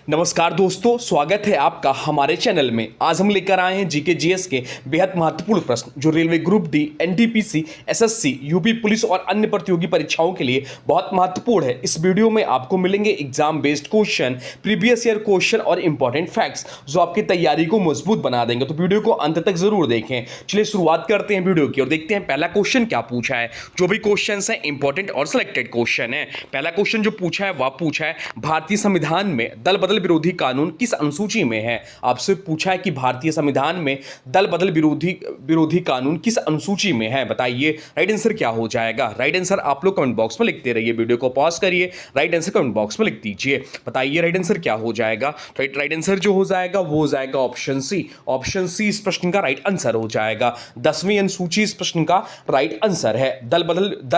नमस्कार दोस्तों, स्वागत है आपका हमारे चैनल में। आज हम लेकर आए हैं जीके जीएस के बेहद महत्वपूर्ण प्रश्न जो railway group D, NTPC, SSC, UP police और अन्य प्रतियोगी परीक्षाओं के लिए बहुत महत्वपूर्ण है। इस वीडियो में आपको मिलेंगे exam based question, previous year question और इंपॉर्टेंट फैक्ट्स जो आपकी तैयारी को मजबूत बना देंगे। तो वीडियो को अंत तक जरूर देखें। चलिए शुरुआत करते हैं वीडियो की और देखते हैं पहला क्वेश्चन क्या पूछा है। जो भी क्वेश्चन है इंपॉर्टेंट और सिलेक्टेड क्वेश्चन है। पहला क्वेश्चन जो पूछा है वह पूछा है भारतीय संविधान में दल बदल विरोधी कानून किस अनुसूची में है। आपसे पूछा है कि भारतीय संविधान में दल बदल विरोधी कानून किस अनुसूची में है। बताइए राइट आंसर क्या हो जाएगा। राइट आंसर आप लोग कमेंट बॉक्स में लिखते रहिए, वीडियो को पॉज करिए, राइट आंसर कमेंट बॉक्स में लिख दीजिए। बताइए राइट आंसर क्या हो जाएगा। राइट आंसर जो हो जाएगा वो हो जाएगा ऑप्शन सी। ऑप्शन सी इस प्रश्न का राइट आंसर हो जाएगा। 10वीं अनुसूची इस प्रश्न का राइट आंसर है। दल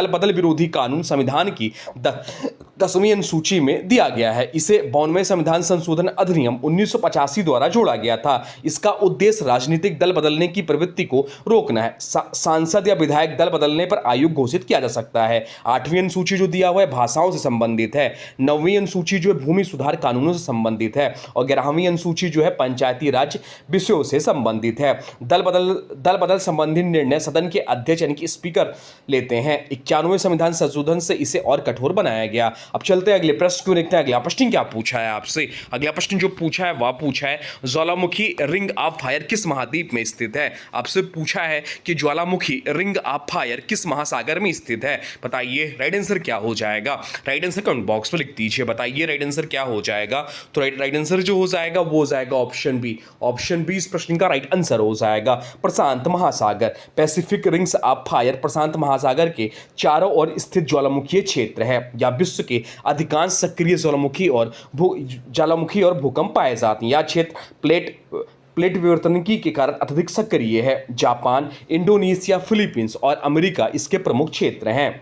बदल विरोधी कानून संविधान की 10वीं अनुसूची में दिया गया है। इसे 92वें संविधान संशोधन अधिनियम 1985 द्वारा जोड़ा गया था। इसका उद्देश्य राजनीतिक दल बदलने की प्रवृत्ति को रोकना है। सांसद या विधायक दल बदलने पर आयु घोषित किया जा सकता है। 8वीं अनुसूची जो दिया हुआ है भाषाओं से संबंधित है। 9वीं अनुसूची जो है भूमि सुधार कानूनों से संबंधित है और 11वीं अनुसूची जो है पंचायती राज विषयों से संबंधित है। दल बदल संबंधी निर्णय सदन के अध्यक्ष यानी कि स्पीकर लेते हैं। 91वें संविधान संशोधन से इसे और कठोर बनाया गया। अब चलते हैं अगले प्रश्न को देखते हैं। अगला प्रश्न क्या पूछा है आपसे। अगला प्रश्न जो पूछा है वह पूछा है ज्वालामुखी रिंग ऑफ फायर किस महाद्वीप में स्थित है। आपसे पूछा है कि ज्वालामुखी रिंग ऑफ फायर किस महासागर में स्थित है। बताइए राइट आंसर क्या हो जाएगा। राइट आंसर कमेंट बॉक्स में लिख दीजिए। बताइए राइट आंसर क्या हो जाएगा। तो राइट आंसर जो हो जाएगा वो हो जाएगा ऑप्शन बी। ऑप्शन बी इस प्रश्न का राइट आंसर हो जाएगा। प्रशांत महासागर, पैसिफिक रिंग्स ऑफ फायर प्रशांत महासागर के चारों ओर स्थित ज्वालामुखीय क्षेत्र है। या विश्व के अधिकांश सक्रिय ज्वालामुखी और भूकंप पाए जाते हैं। यह क्षेत्र प्लेट विवर्तनिकी के कारण अत्यधिक सक्रिय है। जापान, इंडोनेशिया, फिलीपींस और अमेरिका इसके प्रमुख क्षेत्र हैं।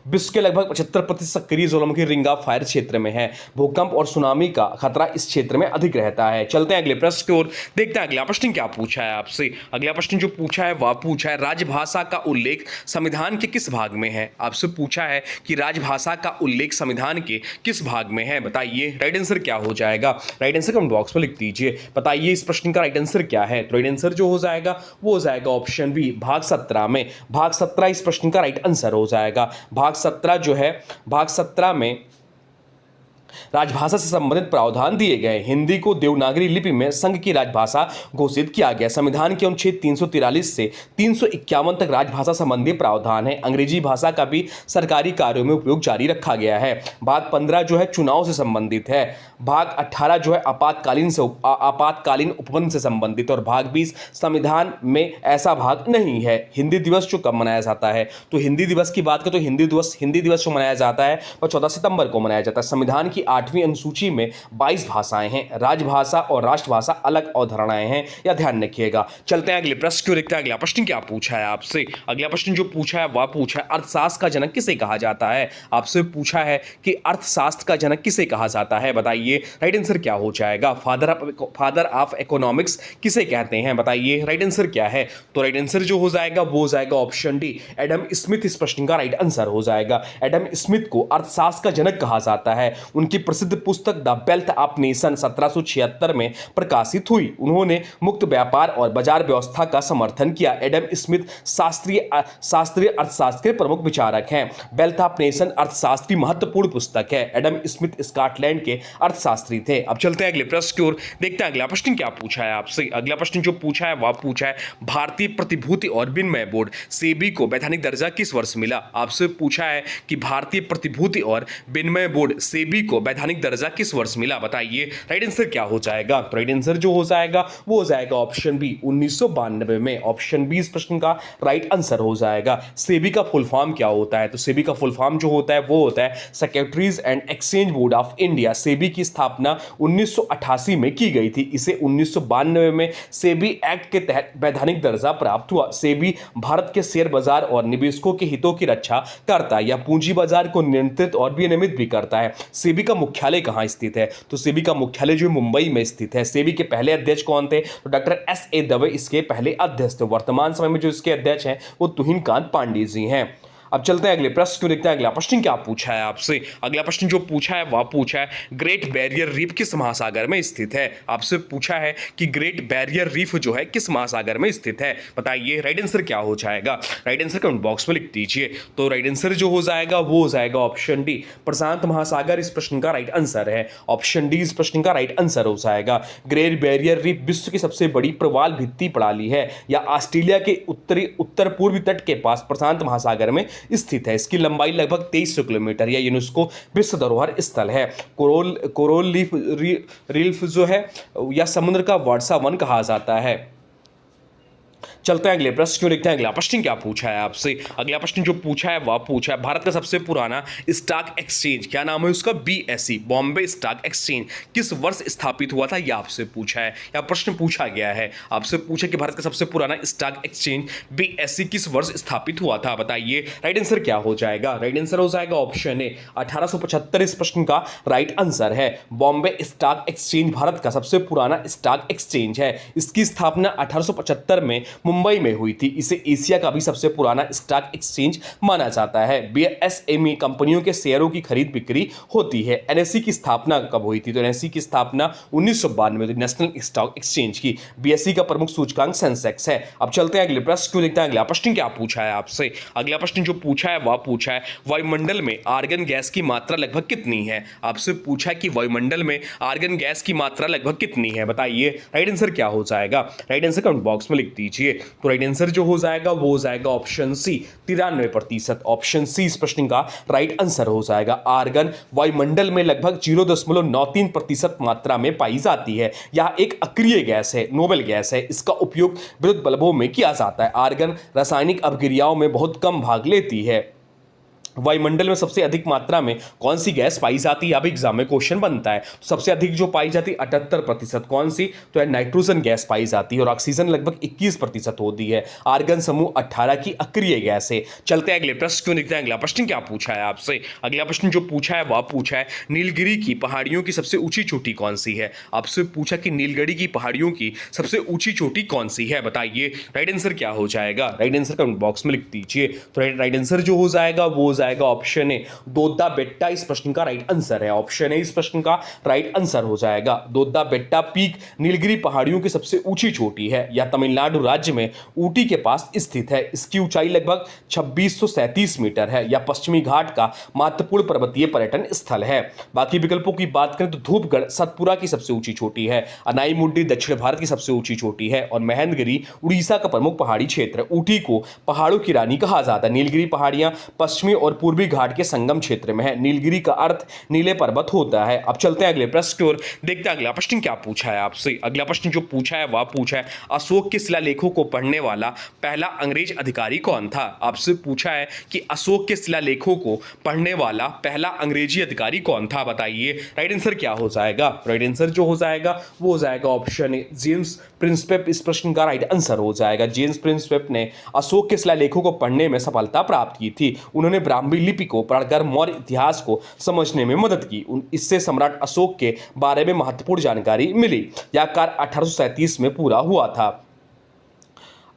विश्व के लगभग 75% सक्रिय ज्वालामुखी रिंग ऑफ फायर क्षेत्र में है। भूकंप और सुनामी का खतरा इस क्षेत्र में अधिक रहता है। चलते हैं अगले प्रश्न की ओर, देखते हैं अगला प्रश्न क्या पूछा है आपसे। अगला प्रश्न जो पूछा है वह पूछा है राजभाषा का उल्लेख संविधान के किस भाग में है। आपसे पूछा है कि राजभाषा का उल्लेख संविधान के किस भाग में है। बताइए राइट आंसर क्या हो जाएगा। राइट आंसर कमेंट बॉक्स में लिख दीजिए। बताइए इस प्रश्न का राइट आंसर क्या है। तो राइट आंसर जो हो जाएगा वो हो जाएगा ऑप्शन बी, भाग 17 में। भाग 17 इस प्रश्न का राइट आंसर हो जाएगा। भाग 17 जो है, भाग 17 में राजभाषा से संबंधित प्रावधान दिए गए। हिंदी को देवनागरी लिपि में संघ की राजभाषा घोषित किया गया। संविधान के अनुच्छेद 343 से 351 तक राजभाषा संबंधी प्रावधान है। अंग्रेजी भाषा का भी सरकारी कार्यों में उपयोग जारी रखा गया है। भाग 15 जो है चुनाव से संबंधित है। भाग 18 जो है आपातकालीन उपबंध से संबंधित और भाग 20 संविधान में ऐसा भाग नहीं है। हिंदी दिवस जो कब मनाया जाता है, तो हिंदी दिवस की बात करें तो हिंदी दिवस जो मनाया जाता है वह 14 सितंबर को मनाया जाता है। संविधान की 8वीं अनुसूची में 22 भाषाएं हैं। राजभाषा और राष्ट्रभाषा अलग अवधारणाएं हैं, यह ध्यान रखिएगा। चलते हैं अगले प्रश्न को देखते हैं। अगला प्रश्न क्या पूछा है आपसे। अगला प्रश्न जो पूछा है वह पूछा है अर्थशास्त्र का जनक किसे कहा जाता है। आपसे पूछा है कि अर्थशास्त्र का जनक किसे कहा जाता है। बताइए राइट आंसर क्या हो जाएगा। फादर ऑफ इकोनॉमिक्स किसे कहते हैं। बताइए राइट आंसर क्या है। तो राइट आंसर जो हो जाएगा वो हो जाएगा ऑप्शन डी, एडम स्मिथ इस प्रश्न का राइट आंसर हो जाएगा। एडम स्मिथ को अर्थशास्त्र का जनक कहा जाता है। उनकी प्रसिद्ध पुस्तक द वेल्थ ऑफ नेशन 1776 में प्रकाशित हुई। उन्होंने मुक्त व्यापार और बाजार व्यवस्था का समर्थन किया। एडम स्मिथ शास्त्रीय अर्थशास्त्र के प्रमुख विचारक हैं। वेल्थ ऑफ नेशन अर्थशास्त्र की महत्वपूर्ण पुस्तक है। एडम स्मिथ स्कॉटलैंड के अर्थशास्त्री थे। अब चलते हैं अगले प्रश्न की ओर, देखते हैं अगला प्रश्न क्या पूछा है आपसे। अगला प्रश्न जो पूछा है वह पूछा है भारतीय प्रतिभूति और विनिमय बोर्ड सेबी को वैधानिक दर्जा किस वर्ष मिला। आपसे पूछा है कि भारतीय प्रतिभूति और विनिमय बोर्ड सेबी को वैधानिक दर्जा किस वर्ष मिला। बताइए राइट आंसर क्या हो जाएगा। तो राइट आंसर जो हो जाएगा वो हो जाएगा ऑप्शन बी, 1992 में। ऑप्शन बी इस प्रश्न का राइट आंसर हो जाएगा। सेबी का फुल फॉर्म क्या होता है। तो सेबी का फुल फॉर्म जो होता है वो होता है securities and exchange board of India. SEBI की स्थापना 1988 में की गई थी। इसे 1992 में सेबी एक्ट के तहत वैधानिक दर्जा प्राप्त हुआ। सेबी भारत के शेयर बाजार और निवेशकों के हितों की रक्षा करता है या पूंजी बाजार को नियंत्रित और विनियमित भी करता है। सेबी का मुख्यालय कहां स्थित है। तो सेबी का मुख्यालय जो मुंबई में स्थित है। सेबी के पहले अध्यक्ष कौन थे। तो डॉक्टर एस ए दवे इसके पहले अध्यक्ष थे। वर्तमान समय में जो इसके अध्यक्ष हैं वो तुहिन कांत पांडे जी हैं। अब चलते हैं अगले प्रश्न को देखते हैं। अगला प्रश्न क्या पूछा है आपसे। अगला प्रश्न जो पूछा है वह पूछा है ग्रेट बैरियर रीफ किस महासागर में स्थित है। आपसे पूछा है कि ग्रेट बैरियर रीफ जो है किस महासागर में स्थित है, बताइए राइट आंसर क्या हो जाएगा। राइट आंसर कमेंट बॉक्स में लिख दीजिए। तो राइट आंसर जो हो जाएगा वो हो जाएगा ऑप्शन डी, प्रशांत महासागर इस प्रश्न का राइट आंसर है। ऑप्शन डी इस प्रश्न का राइट आंसर हो जाएगा। ग्रेट बैरियर रीफ विश्व की सबसे बड़ी प्रवाल भित्ति प्रणाली है या ऑस्ट्रेलिया के उत्तर पूर्वी तट के पास प्रशांत महासागर में स्थित है। इसकी लंबाई लगभग 2300 किलोमीटर या यूनेस्को विश्व धरोहर स्थल है। कोरल रीफ जो है या समुद्र का वर्षा वन कहा जाता है। चलते हैं अगले प्रश्न क्यों देखते हैं। अगला प्रश्न क्या पूछा है आपसे। अगला प्रश्न जो पूछा है वह पूछा है भारत का सबसे पुराना स्टॉक एक्सचेंज, क्या नाम है उसका, BSE बॉम्बे स्टॉक एक्सचेंज किस वर्ष स्थापित हुआ था, यह आपसे पूछा है या प्रश्न पूछा गया है। आपसे पूछा कि भारत का सबसे पुराना स्टॉक एक्सचेंज BSE किस वर्ष स्थापित हुआ था, बताइए राइट आंसर क्या हो जाएगा। राइट आंसर हो जाएगा ऑप्शन ए 1875 इस प्रश्न का राइट आंसर है। बॉम्बे स्टॉक एक्सचेंज भारत का सबसे पुराना स्टॉक एक्सचेंज है। इसकी स्थापना 1875 में मुंबई में हुई थी। इसे एशिया का भी सबसे पुराना स्टॉक एक्सचेंज माना जाता है। BSE कंपनियों के शेयरों की खरीद बिक्री होती है। NSE की स्थापना कब हुई थी, तो NSE की स्थापना 1992 में नेशनल स्टॉक एक्सचेंज की। BSE का प्रमुख सूचकांक सेंसेक्स है। अब चलते हैं अगले प्रश्न क्यों देखते हैं। अगला प्रश्न क्या पूछा है आपसे। अगला प्रश्न जो पूछा है वह पूछा है वायुमंडल में आर्गन गैस की मात्रा लगभग कितनी है। आपसे पूछा कि वायुमंडल में आर्गन गैस की मात्रा लगभग कितनी है, बताइए राइट आंसर क्या हो जाएगा। राइट आंसर कमेंट बॉक्स में लिख दीजिए। तो राइट आंसर जो हो जाएगा वो हो जाएगा ऑप्शन सी 93%। ऑप्शन सी इस प्रश्न का राइट आंसर हो जाएगा। आर्गन वायुमंडल में लगभग 0.93% मात्रा में पाई जाती है। यह एक अक्रिय गैस है, नोबल गैस है। इसका उपयोग विद्युत बल्बों में किया जाता है। आर्गन रासायनिक अपक्रियाओं में बहुत कम भाग लेती है। वायुमंडल में सबसे अधिक मात्रा में कौन सी गैस पाई जाती है, अब एग्जाम में क्वेश्चन बनता है। तो सबसे अधिक जो पाई जाती है 78%, कौन सी, तो है नाइट्रोजन गैस पाई जाती है और ऑक्सीजन लगभग 21% होती है। आर्गन समूह 18 की अक्रिय गैस है। चलते हैं अगले प्रश्न क्यों देखते हैं। अगला प्रश्न क्या पूछा है आपसे। अगला प्रश्न जो पूछा है वह पूछा है नीलगिरी की पहाड़ियों की सबसे ऊंची चोटी कौन सी है। आपसे पूछा कि नीलगिरी की पहाड़ियों की सबसे ऊंची चोटी कौन सी है, बताइए राइट आंसर क्या हो जाएगा। राइट आंसर कमेंट बॉक्स में लिख दीजिए। तो राइट आंसर जो हो जाएगा वो जाएगा ऑप्शन ए दोद्दा बेट्टा इस प्रश्न का राइट आंसर है। ऑप्शन ए इस प्रश्न का राइट आंसर हो जाएगा। दोद्दा बेट्टा पीक नीलगिरी पहाड़ियों की सबसे ऊंची चोटी है। यह तमिलनाडु राज्य में ऊटी के पास स्थित है। इसकी ऊंचाई लगभग 2637 मीटर है। यह पश्चिमी घाट का महत्वपूर्ण पर्वतीय पर्यटन स्थल है। बाकी विकल्पों की बात करें तो धूपगढ़ सतपुरा की सबसे ऊंची चोटी है। अनाईमुड्डी दक्षिण भारत की सबसे ऊंची चोटी है और महेंद्रगिरी उड़ीसा का प्रमुख पहाड़ी क्षेत्र है। ऊटी को पहाड़ों की रानी कहा जाता है। नीलगिरी पहाड़ियां पश्चिमी और पूर्वी घाट के संगम क्षेत्र में है। नीलगिरी का अर्थ नीले पर्वत होता है। अब चलते हैं अगले प्रश्न की ओर, देखते हैं अगला प्रश्न क्या पूछा है आपसे। अगला प्रश्न जो पूछा है वह पूछा है अशोक के शिलालेखों को पढ़ने वाला पहला अंग्रेज अधिकारी कौन था। आपसे पूछा है कि अशोक के शिलालेखों को पढ़ने वाला पहला अंग्रेजी अधिकारी कौन था, बताइए राइट आंसर क्या हो जाएगा। राइट आंसर जो हो जाएगा वो हो जाएगा ऑप्शन ए जेम्स प्रिंसपेप इस प्रश्न का राइट आंसर हो जाएगा। जेम्स प्रिंसपेप ने अशोक के शिलालेखों को पढ़ने में सफलता प्राप्त की थी। उन्होंने ब्राह्मी लिपि को पढ़कर मौर्य इतिहास को समझने में मदद की। इससे सम्राट अशोक के बारे में महत्वपूर्ण जानकारी मिली। यह कार्य 1837 में पूरा हुआ था।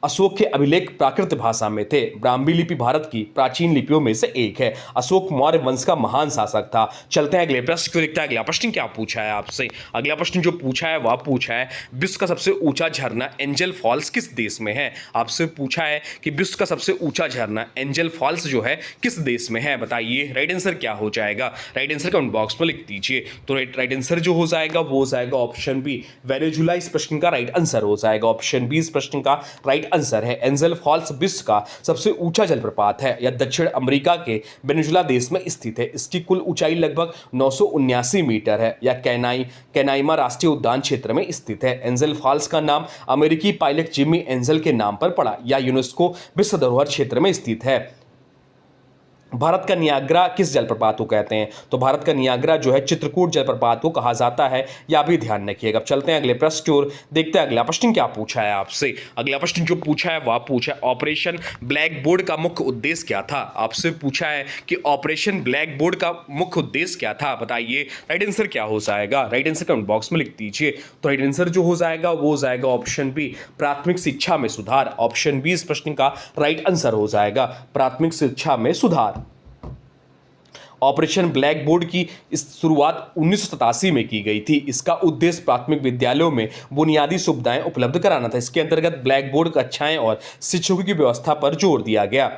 अशोक के अभिलेख प्राकृत भाषा में थे। ब्राह्मी लिपि भारत की प्राचीन लिपियों में से एक है। अशोक मौर्य वंश का महान शासक था। चलते हैं अगले प्रश्न को देखते हैं। अगला प्रश्न क्या पूछा है आपसे। अगला प्रश्न जो पूछा है वह पूछा है विश्व का सबसे ऊंचा झरना एंजल फॉल्स किस देश में है। आपसे पूछा है कि विश्व का सबसे ऊंचा झरना एंजल फॉल्स जो है किस देश में है, बताइए राइट आंसर क्या हो जाएगा। राइट आंसर कमेंट बॉक्स में लिख दीजिए। तो राइट आंसर जो हो जाएगा वो हो जाएगा ऑप्शन बी वेनेजुला इस प्रश्न का राइट आंसर हो जाएगा। ऑप्शन बी इस प्रश्न का राइट आंसर है। एंजल फॉल्स विश्व का सबसे ऊंचा जलप्रपात है। यह दक्षिण अमेरिका के वेनेजुला देश में स्थित है। इसकी कुल ऊंचाई लगभग 979 मीटर है। यह कैनाइमा राष्ट्रीय उद्यान क्षेत्र में स्थित है। एंजल फॉल्स का नाम अमेरिकी पायलट जिमी एंजल के नाम पर पड़ा। यह यूनेस्को विश्व धरोहर क्षेत्र में स्थित है। भारत का नियाग्रा किस जलप्रपात को कहते हैं? तो भारत का नियाग्रा जो है चित्रकूट जलप्रपात को कहा जाता है, या भी ध्यान रखिएगा। अब चलते हैं अगले प्रश्न की ओर, देखते हैं अगला प्रश्न क्या पूछा है आपसे। अगला प्रश्न जो पूछा है वह पूछा है ऑपरेशन ब्लैक बोर्ड का मुख्य उद्देश्य क्या था? आपसे पूछा है कि ऑपरेशन ब्लैक बोर्ड का मुख्य उद्देश्य क्या था, बताइए राइट आंसर क्या हो जाएगा। राइट आंसर कमेंट बॉक्स में लिख दीजिए। तो राइट आंसर जो हो जाएगा वो हो जाएगा ऑप्शन बी, प्राथमिक शिक्षा में सुधार। ऑप्शन बी इस प्रश्न का राइट आंसर हो जाएगा, प्राथमिक शिक्षा में सुधार। ऑपरेशन ब्लैक बोर्ड की इस शुरुआत 1987 में की गई थी। इसका उद्देश्य प्राथमिक विद्यालयों में बुनियादी सुविधाएं उपलब्ध कराना था। इसके अंतर्गत ब्लैक बोर्ड कक्षाएं और शिक्षकों की व्यवस्था पर जोर दिया गया।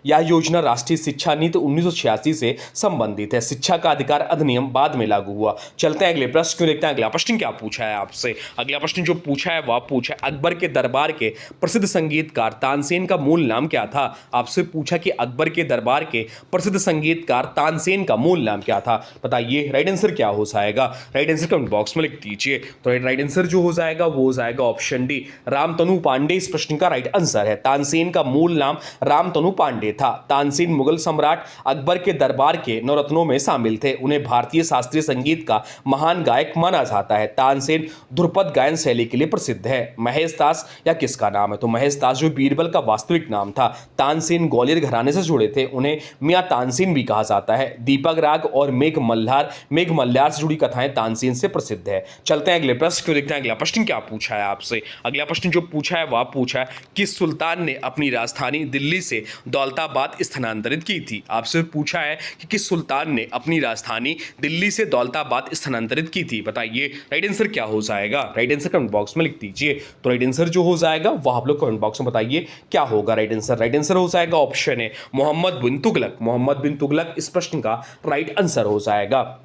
यह योजना राष्ट्रीय शिक्षा नीति 1986 से संबंधित है। शिक्षा का अधिकार अधिनियम बाद में लागू हुआ। चलते हैं अगले प्रश्न को, देखते हैं अगला प्रश्न क्या पूछा है आपसे। अगला प्रश्न जो पूछा है वह पूछा है अकबर के दरबार के प्रसिद्ध संगीतकार तानसेन का मूल नाम क्या था? आपसे पूछा कि अकबर के दरबार के प्रसिद्ध संगीतकार तानसेन का मूल नाम क्या था, बताइए राइट आंसर क्या हो जाएगा। राइट आंसर कमेंट बॉक्स में लिख दीजिए। तो राइट आंसर जो हो जाएगा वो हो जाएगा ऑप्शन डी, रामतनु पांडे इस प्रश्न का राइट आंसर है। तानसेन का मूल नाम रामतनु पांडे था। तानसेन मुगल सम्राट अकबर के दरबार के नवरत्नों में शामिल थे। उन्हें भारतीय शास्त्रीय संगीत का महान गायक माना जाता है। तानसेन ध्रुपद गायन शैली के लिए प्रसिद्ध है। महेश दास या किसका नाम है? तो महेश दास जो बीरबल का वास्तविक नाम था। तानसेन ग्वालियर घराने से जुड़े थे। उन्हें मियां तानसेन भी कहा जाता है। दीपक राग और मेघ मल्हार से जुड़ी कथाएं तानसेन से प्रसिद्ध है। चलते हैं अगले प्रश्न को, देखते हैं अगला प्रश्न क्या पूछा है आपसे। अगला प्रश्न जो पूछा है वह पूछा है किस सुल्तान ने अपनी राजधानी दिल्ली से दौलताबाद स्थानांतरित की थी? आपसे पूछा है कि किस सुल्तान ने अपनी राजधानी दिल्ली से दौलताबाद स्थानांतरित की थी, बताइए राइट आंसर क्या हो जाएगा। राइट आंसर कमेंट बॉक्स में लिख दीजिए। तो राइट आंसर जो हो जाएगा वह आप लोग कमेंट बॉक्स में बताइए क्या होगा राइट आंसर। राइट आंसर हो जाएगा ऑप्शन है मोहम्मद बिन तुगलक। मोहम्मद बिन तुगलक इस प्रश्न का राइट आंसर हो जाएगा।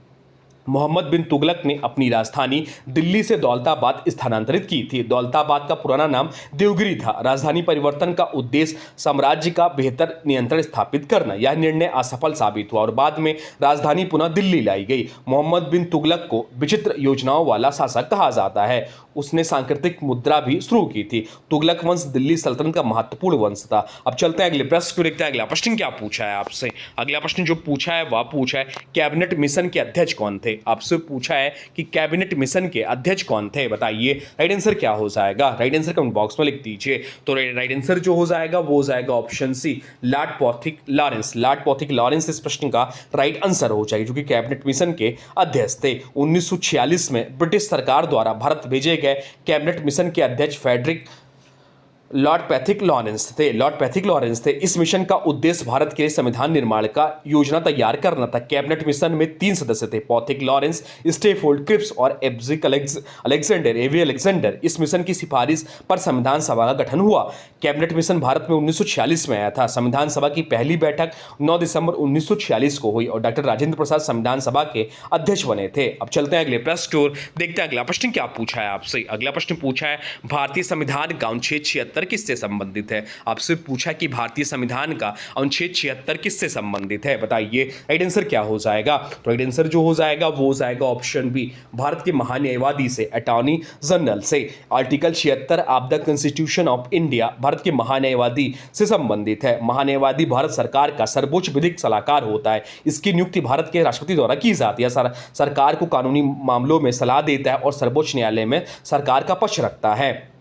मोहम्मद बिन तुगलक ने अपनी राजधानी दिल्ली से दौलताबाद स्थानांतरित की थी। दौलताबाद का पुराना नाम देवगिरी था। राजधानी परिवर्तन का उद्देश्य साम्राज्य का बेहतर नियंत्रण स्थापित करना। यह निर्णय असफल साबित हुआ और बाद में राजधानी पुनः दिल्ली लाई गई। मोहम्मद बिन तुगलक को विचित्र योजनाओं वाला शासक कहा जाता है। उसने सांकेतिक मुद्रा भी शुरू की थी। तुगलक वंश दिल्ली सल्तनत का महत्वपूर्ण वंश था। अब चलते हैं अगले प्रश्न को, देखते हैं अगला प्रश्न क्या पूछा है आपसे। अगला प्रश्न जो पूछा है वह पूछा है कैबिनेट मिशन के अध्यक्ष कौन थे? आपसे पूछा है कि कैबिनेट मिशन के अध्यक्ष कौन थे, बताइए राइट आंसर क्या हो जाएगा। राइट आंसर कमेंट बॉक्स में लिख दीजिए। तो राइट आंसर जो हो जाएगा वो हो जाएगा option C, Lord Pethick Lawrence. Lord Pethick Lawrence इस प्रश्न का राइट आंसर हो जाएगा, जो कि कैबिनेट मिशन के अध्यक्ष थे। 1946 में ब्रिटिश सरकार द्वारा भारत भेजे गए कैबिनेट मिशन के अध्यक्ष फेडरिक लॉर्ड पैथिक लॉरेंस थे। लॉर्ड पैथिक लॉरेंस थे। इस मिशन का उद्देश्य भारत के लिए संविधान निर्माण का योजना तैयार करना था। कैबिनेट मिशन में 3 सदस्य थे, पैथिक लॉरेंस, स्टेफोर्ड क्रिप्स और एवी अलेक्जेंडर। इस मिशन की सिफारिश पर संविधान सभा का गठन हुआ। कैबिनेट मिशन भारत में 1946 में आया था। संविधान सभा की पहली बैठक 9 दिसंबर 1946 को हुई और डॉक्टर राजेंद्र प्रसाद संविधान सभा के अध्यक्ष बने थे। अब चलते हैं अगले प्रश्न की ओर, देखते हैं अगला प्रश्न क्या पूछा है आपसे। अगला प्रश्न पूछा है भारतीय संविधान का अनुच्छेद 76 किससे संबंधित है? आपसे पूछा कि भारतीय संविधान का अनुच्छेद 76 किससे संबंधित है, बताइए राइट आंसर क्या हो जाएगा। तो राइट आंसर जो हो जाएगा वो हो जाएगा ऑप्शन बी, भारत के महान्यायवादी से, अटॉर्नी जनरल से। Article 76 of the constitution of India Bharat के महान्यायवादी से संबंधित है। महान्यायवादी भारत सरकार का सर्वोच्च विधिक सलाहकार होता है। इसकी नियुक्ति भारत के राष्ट्रपति द्वारा की जाती है। सरकार को कानूनी मामलों में सलाह देता है और सर्वोच्च न्यायालय में सरकार का पक्ष रखता है।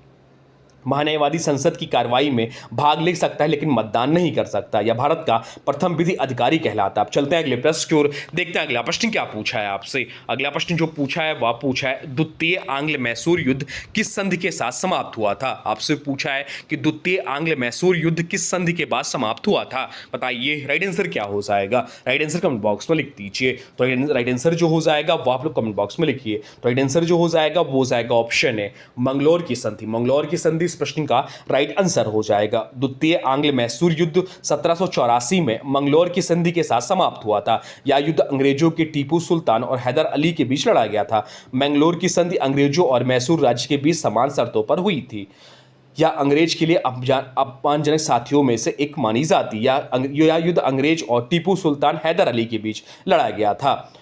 महान्यायवादी संसद की कार्रवाई में भाग ले सकता है लेकिन मतदान नहीं कर सकता। यह भारत का प्रथम विधि अधिकारी कहलाता है। अब चलते हैं अगले प्रश्न की ओर, देखते हैं अगला प्रश्न क्या पूछा है आपसे। अगला प्रश्न जो पूछा है वह पूछा है द्वितीय आंग्ल मैसूर युद्ध किस संधि के साथ समाप्त हुआ था? आपसे पूछा है कि द्वितीय आंग्ल मैसूर युद्ध किस संधि के बाद समाप्त हुआ था, बताइए राइट आंसर क्या हो जाएगा। राइट आंसर कमेंट बॉक्स में लिख दीजिए। तो राइट आंसर जो हो जाएगा वो आप लोग कमेंट बॉक्स में लिखिए। तो राइट आंसर जो हो जाएगा वो हो जाएगा ऑप्शन है मंगलोर की संधि। मंगलोर की संधि प्रश्न का राइट आंसर हो जाएगा। द्वितीय आंग्ल मैसूर युद्ध 1784 में मंगलोर की संधि के साथ समाप्त हुआ था। यह युद्ध अंग्रेजों के टीपू सुल्तान और हैदर अली के बीच लड़ा गया था। मंगलोर की संधि अंग्रेजों और मैसूर राज्य के बीच समान शर्तों पर हुई थी। यह अंग्रेज के लिए अपमानजनक साथियों में से एक मानी जाती। यह युद्ध अंग्रेज और टीपू सुल्तान हैदर अली के बीच लड़ा गया था।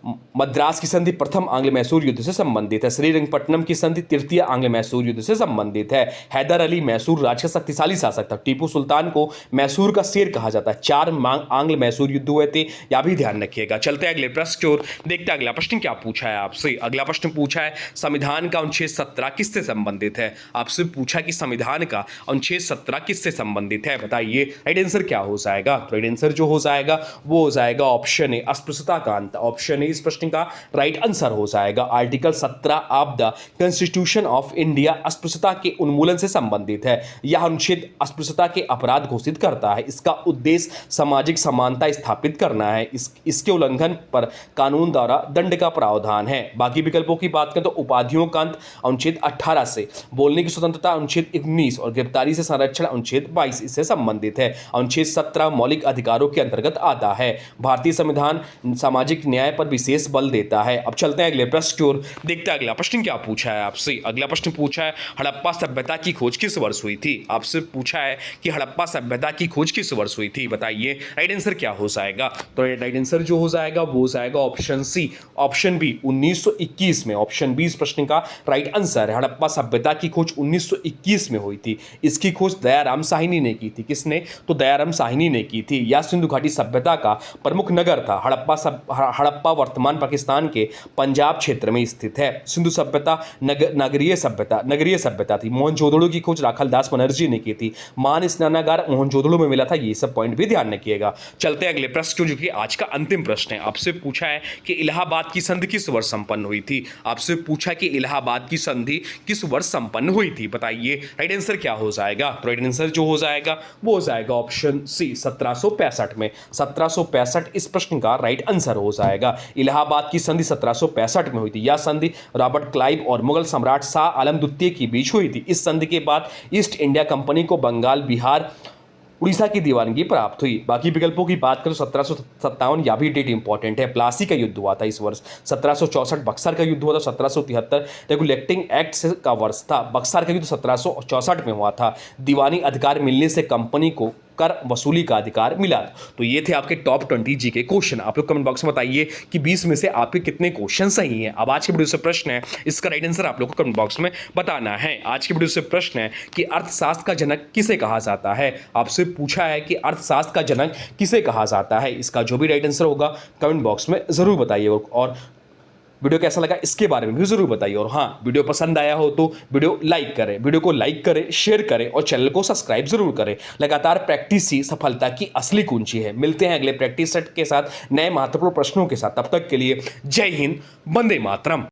मद्रास की संधि प्रथम आंग्ल मैसूर युद्ध से संबंधित है। श्रीरंगपट्टनम की संधि तृतीय आंग्ल मैसूर युद्ध से संबंधित है। हैदर अली मैसूर राज्य का शक्तिशाली शासक था। टीपू सुल्तान को मैसूर का शेर कहा जाता है। 4 आंग्ल मैसूर युद्ध हुए थे, यह भी ध्यान रखिएगा। चलते हैं अगले प्रश्न की ओर, देखते हैं अगला प्रश्न क्या पूछा है आपसे। अगला प्रश्न पूछा है संविधान का अनुच्छेद 17 किससे संबंधित है। आपसे पूछा कि संविधान का अनुच्छेद 17 किससे संबंधित है, बताइए राइट आंसर क्या हो जाएगा। तो राइट आंसर जो हो जाएगा वो हो जाएगा ऑप्शन ए, अस्पृश्यता का अंत। ऑप्शन ए इस प्रश्न का राइट आंसर हो जाएगा। Article 17 of the constitution of India अस्पृश्यता के उन्मूलन से संबंधित है। यह अनुच्छेद अस्पृश्यता के अपराध घोषित करता है। इसका उद्देश्य सामाजिक समानता स्थापित करना है। इसके उल्लंघन पर कानून द्वारा दंड का प्रावधान है। बाकी विकल्पों की बात करें तो उपाधियों का अंत अनुच्छेद 18 से, बोलने की स्वतंत्रता अनुच्छेद 19 और गिरफ्तारी से संरक्षण अनुच्छेद 22 इससे संबंधित है। अनुच्छेद 17 मौलिक अधिकारों के अंतर्गत आता है। भारतीय संविधान सामाजिक न्याय पर विशेष बल देता है। अब चलते हैं अगले प्रश्न की ओर, देखते हैं अगला प्रश्न क्या पूछा है आपसे। अगला प्रश्न पूछा है हड़प्पा सभ्यता की खोज किस वर्ष हुई थी। आपसे पूछा है कि हड़प्पा सभ्यता की खोज किस वर्ष हुई थी, बताइए राइट आंसर क्या हो जाएगा। तो राइट आंसर जो हो जाएगा वो हो जाएगा ऑप्शन सी, ऑप्शन बी 1921 में। ऑप्शन बी इस प्रश्न का राइट आंसर है। हड़प्पा सभ्यता की खोज 1921 में हुई थी। इसकी खोज दयाराम साहनी ने की थी। किसने, तो दयाराम साहनी ने की थी। यह सिंधु घाटी सभ्यता का प्रमुख नगर था। हड़प्पा वर्तमान पाकिस्तान के पंजाब क्षेत्र में स्थित है। सिंधु सभ्यता नगरीय सभ्यता थी। मोहनजोदड़ो की खोज राखालदास बनर्जी ने की थी। मान स्नानागार मोहनजोदड़ो में मिला था। ये सब पॉइंट भी ध्यान रखिएगा। चलते हैं अगले प्रश्न जो कि आज का अंतिम प्रश्न है। आपसे पूछा है कि इलाहाबाद की संधि किस वर्ष संपन्न हुई थी। आपसे पूछा कि इलाहाबाद की संधि किस वर्ष संपन्न हुई थी, बताइए राइट आंसर क्या हो जाएगा। तो राइट आंसर जो हो जाएगा वो हो जाएगा ऑप्शन सी 1765 में। 1765 इस प्रश्न का राइट आंसर हो जाएगा। इलाहाबाद की संधि 1765 में हुई थी। यह संधि रॉबर्ट क्लाइव और मुगल सम्राट शाह आलम द्वितीय के बीच हुई थी। इस संधि के बाद ईस्ट इंडिया कंपनी को बंगाल, बिहार, उड़ीसा की दीवानगी प्राप्त हुई। बाकी विकल्पों की बात करें तो 1757 या भी डेट इंपॉर्टेंट है। प्लासी का युद्ध हुआ था इस वर्ष। 1764 बक्सर का युद्ध हुआ था। 1773 रेगुलेटिंग एक्ट का वर्ष था। बक्सर का युद्ध 1764 में हुआ था। दीवानी अधिकार मिलने से कंपनी को कर वसूली का अधिकार मिला। तो ये थे आपके टॉप 20 जी के क्वेश्चन। आप लोग कमेंट बॉक्स में बताइए कि 20 में से आपके कितने क्वेश्चन सही हैं। अब आज के वीडियो से प्रश्न है, इसका राइट आंसर आप लोग को कमेंट बॉक्स में बताना है। आज के वीडियो से प्रश्न है कि अर्थशास्त्र का जनक किसे कहा जाता है। आपसे पूछा है कि अर्थशास्त्र का जनक किसे कहा जाता है। इसका जो भी राइट आंसर होगा कमेंट बॉक्स में जरूर बताइए और वीडियो कैसा लगा इसके बारे में भी जरूर बताइए। और हाँ, वीडियो पसंद आया हो तो वीडियो को लाइक करें, शेयर करें और चैनल को सब्सक्राइब जरूर करें। लगातार प्रैक्टिस ही सफलता की असली कुंजी है। मिलते हैं अगले प्रैक्टिस सेट के साथ नए महत्वपूर्ण प्रश्नों के साथ। तब तक के लिए जय हिंद, वंदे मातरम।